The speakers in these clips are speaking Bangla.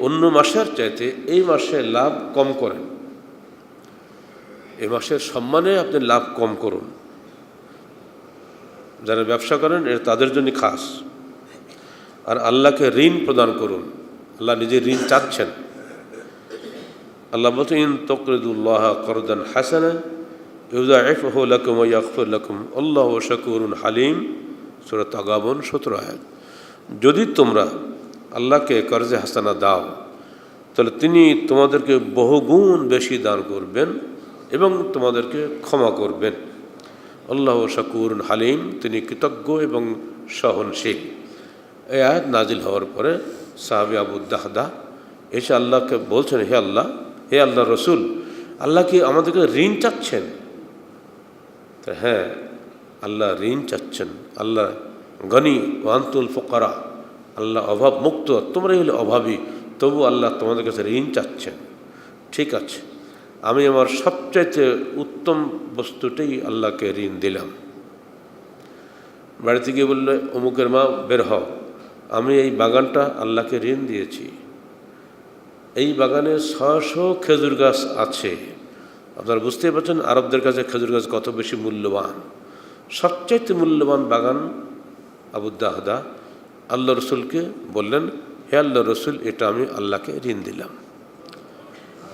অন্য মাসের চাইতে এই মাসে লাভ কম করেন, এই মাসের সম্মানে আপনি লাভ কম করুন। যারা ব্যবসা করেন এটা তাদের জন্য খাস। আর আল্লাহকে ঋণ প্রদান করুন, আল্লাহ নিজে ঋণ চাচ্ছেন। আল্লাহ বলছেন ইন তাকরিদুল্লাহ করদান হাসানা ইউযাইফহু লাকুম ওয়া ইয়াগফির লাকুম আল্লাহু শাকুরুন হালিম। সূরা তাগাবুন 17 আয়াত। যদি তোমরা আল্লাহকে কর্জে হাসানা দাও তাহলে তিনি তোমাদেরকে বহুগুণ বেশি দান করবেন এবং তোমাদেরকে ক্ষমা করবেন। আল্লাহু শাকুরুন হালিম, তিনি কৃতজ্ঞ এবং সহনশীল। এই আয়াত নাজিল হওয়ার পরে সাহাবী আবু দাহদা এসে আল্লাহকে বলছেন, হে আল্লাহ, হে আল্লাহ রসুল, আল্লাহ কি আমাদেরকে ঋণ চাচ্ছেন? হ্যাঁ, আল্লাহ ঋণ চাচ্ছেন। আল্লাহ গনি ও আনতুল ফুকারা, আল্লাহ অভাব মুক্ত, তোমরাই হলে অভাবী, তবু আল্লাহ তোমাদের কাছে ঋণ চাচ্ছেন। ঠিক আছে, আমি আমার সবচাইতে উত্তম বস্তুটাই আল্লাহকে ঋণ দিলাম। বাড়িতে গিয়ে বললে, অমুকের মা বের হও, আমি এই বাগানটা আল্লাহকে ঋণ দিয়েছি। এই বাগানে 600 খেজুর গাছ আছে। আপনারা বুঝতেই পারছেন আরবদের কাছে খেজুর গাছ কত বেশি মূল্যবান। সবচাইতে মূল্যবান বাগান আবু দাহদা আল্লাহ রসুলকে বললেন, হে আল্লাহ রসুল, এটা আমি আল্লাহকে ঋণ দিলাম।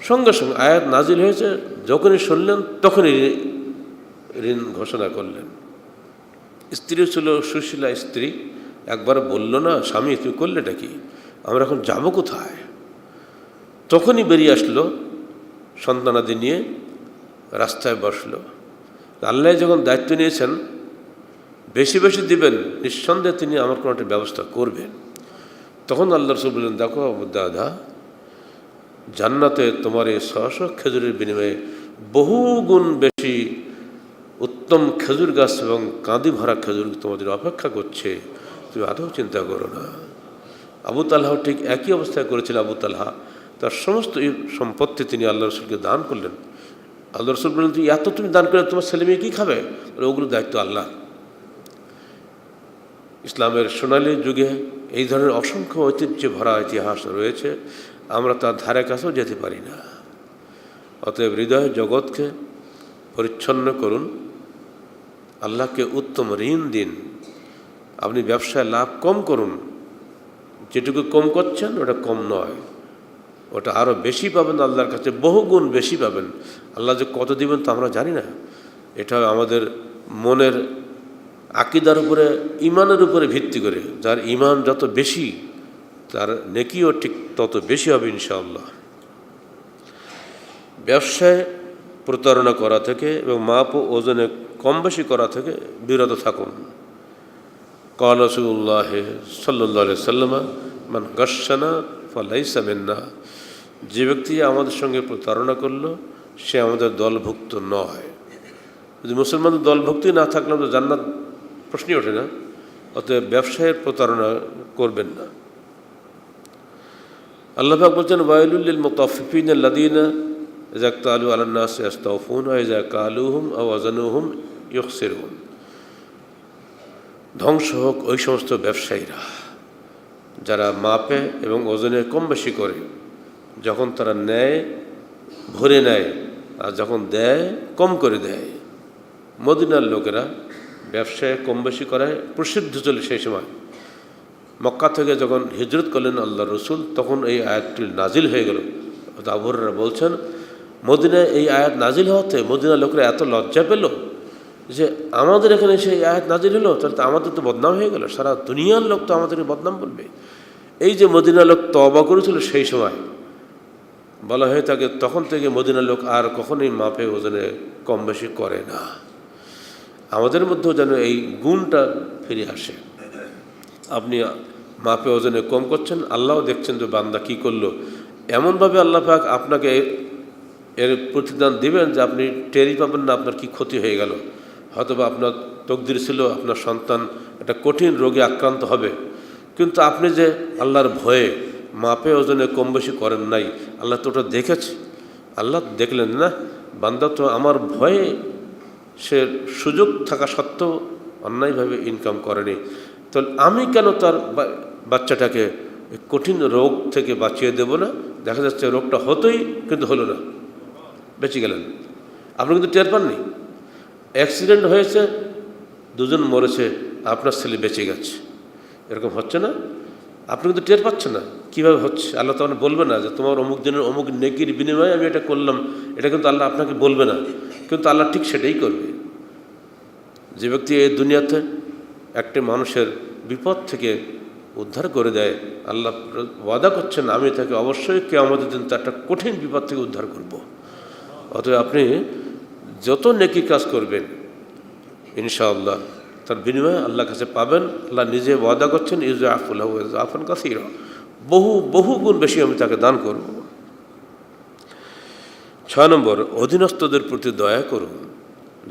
সঙ্গে সঙ্গে আয়াত নাজিল হয়েছে, যখনই শুনলেন তখনই ঋণ ঘোষণা করলেন। স্ত্রী ছিল সুশীলা স্ত্রী, একবার বলল না, স্বামী তুমি করলেটা কি, আমরা এখন যাব কোথায়? তখনই বেরিয়ে আসলো সন্তানাদি নিয়ে, রাস্তায় বসলো। আল্লাহ যখন দায়িত্ব নিয়েছেন বেশি বেশি দিবেন, নিঃসন্দেহে তিনি আমার কোনো একটা ব্যবস্থা করবেন। তখন আল্লাহ রসুল বললেন, দেখো আবু দাদা, জান্নাতে তোমার এই 600 খেজুরের বিনিময়ে বহু গুণ বেশি উত্তম খেজুর গাছ এবং কাঁদি ভরা খেজুর তোমাদের অপেক্ষা করছে, তুমি আদৌ চিন্তা করো না। আবু তালহাও ঠিক একই অবস্থায় করেছিল। আবু তালহা তার সমস্ত সম্পত্তি তিনি আল্লাহ রসুলকে দান করলেন। আল্লাহ রসুল বললেন, তুই এত তুমি দান করলে তোমার ছেলে মেয়ে কী খাবে? ওগুলো দায়িত্ব আল্লাহ। ইসলামের সোনালী যুগে এই ধরনের অসংখ্য ঐতিহ্যে ভরা ইতিহাস রয়েছে, আমরা তার ধারে কাছেও যেতে পারি না। অতএব হৃদয় জগৎকে পরিচ্ছন্ন করুন, আল্লাহকে উত্তম ঋণ দিন। আপনি ব্যবসায় লাভ কম করুন, যেটুকু কম করছেন ওটা কম নয়, ওটা আরও বেশি পাবেন, আল্লাহর কাছে বহুগুণ বেশি পাবেন। আল্লাহ যে কত দিবেন তা আমরা জানি না। এটা আমাদের মনের আকীদার উপরে, ইমানের উপরে ভিত্তি করে। যার ইমান যত বেশি তার নেকিও ঠিক তত বেশি হবে ইনশাআল্লাহ। ব্যবসায় প্রতারণা করা থেকে এবং মাপ ও ওজনে কম বেশি করা থেকে বিরত থাকুন। ক্বাল রাসূলুল্লাহ সাল্লাল্লাহু আলাইহি ওয়াসাল্লাম, মান গাশশানা ফালাইসা মিন্না, যে ব্যক্তি আমাদের সঙ্গে প্রতারণা করলো সে আমাদের দলভুক্ত নয়। যদি মুসলমানদের দলভুক্তি না থাকলে তো জান্নাত প্রশ্নই ওঠে না। অতএব ব্যবসায়ের প্রতারণা করবেন না। আল্লাহ পাক বলছেন, ওয়াইলুল লিল মুতাফফিফিনা আল্লাযীনা ইযা ইকতালু আলান নাস ইস্তাওফুন ওয়া ইযা কালুহুম আও ওয়াজানুহুম ইউখসিরুন। ধ্বংস হোক ওই সমস্ত ব্যবসায়ীরা যারা মাপে এবং ওজনে কম বেশি করে। যখন তারা নেয় ভরে নেয়, আর যখন দেয় কম করে দেয়। মদিনার লোকেরা ব্যবসায় কম বেশি করায় প্রসিদ্ধ ছিল সেই সময়। মক্কা থেকে যখন হিজরত করলেন আল্লাহ রসুল, তখন এই আয়াতটি নাজিল হয়ে গেল। আবু হুরায়রা বলছেন, মদিনায় এই আয়াত নাজিল হওয়াতে মদিনার লোকেরা এত লজ্জা পেল যে আমাদের এখানে সেই আয়াত নাজিল হলো, তাহলে তো আমাদের তো বদনাম হয়ে গেল, সারা দুনিয়ার লোক তো আমাদেরকে বদনাম বলবে। এই যে মদিনার লোক তওবা করেছিল সেই সময়, বলা হয়ে থাকে তখন থেকে মদিনার লোক আর কখনোই মাপে ওজনে কম বেশি করে না। আমাদের মধ্যেও যেন এই গুণটা ফিরে আসে। আপনি মাপে ওজনে কম করছেন, আল্লাহও দেখছেন যে বান্দা কী করলো। এমনভাবে আল্লাহ পাক আপনাকে এর প্রতিদান দিবেন যে আপনি টেরই পাবেন না আপনার কি ক্ষতি হয়ে গেল। হয়তোবা আপনার তকদির ছিল আপনার সন্তান একটা কঠিন রোগে আক্রান্ত হবে, কিন্তু আপনি যে আল্লাহর ভয়ে মাপে ওজনে কম বেশি করেন নাই, আল্লাহ তো ওটা দেখেছে। আল্লাহ দেখলেন না, বান্দা তো আমার ভয়ে সে সুযোগ থাকা সত্ত্বেও অন্যায়ভাবে ইনকাম করেনি, তো আমি কেন তার বাচ্চাটাকে কঠিন রোগ থেকে বাঁচিয়ে দেব না। দেখা যাচ্ছে রোগটা হতোই কিন্তু হলো না, বেঁচে গেলেন, আপনি কিন্তু টের পাননি। অ্যাক্সিডেন্ট হয়েছে, দুজন মরেছে, আপনার ছেলে বেঁচে গেছে, এরকম হচ্ছে না? আপনি কিন্তু টের পাচ্ছেন না কীভাবে হচ্ছে। আল্লাহ তো বলবে না যে তোমার অমুক দিনের অমুক নেকির বিনিময়ে আমি এটা করলাম, এটা কিন্তু আল্লাহ আপনাকে বলবে না, কিন্তু আল্লাহ ঠিক সেটাই করবে। যে ব্যক্তি এই দুনিয়াতে একটি মানুষের বিপদ থেকে উদ্ধার করে দেয়, আল্লাহ ওয়াদা করছেন আমি তাকে অবশ্যই কিয়ামতের দিন তার একটা কঠিন বিপদ থেকে উদ্ধার করব। অতএব আপনি যত নেকি কাজ করবেন ইনশাআল্লাহ তার বিনিময়ে আল্লাহর কাছে পাবেন। আল্লাহ নিজে ওয়াদা করছেন ইউজাফুল্লাহ আফান কাসীরা, বহু গুণ বেশি আমি তাকে দান করব। 6 নম্বর, অধীনস্থদের প্রতি দয়া করুন।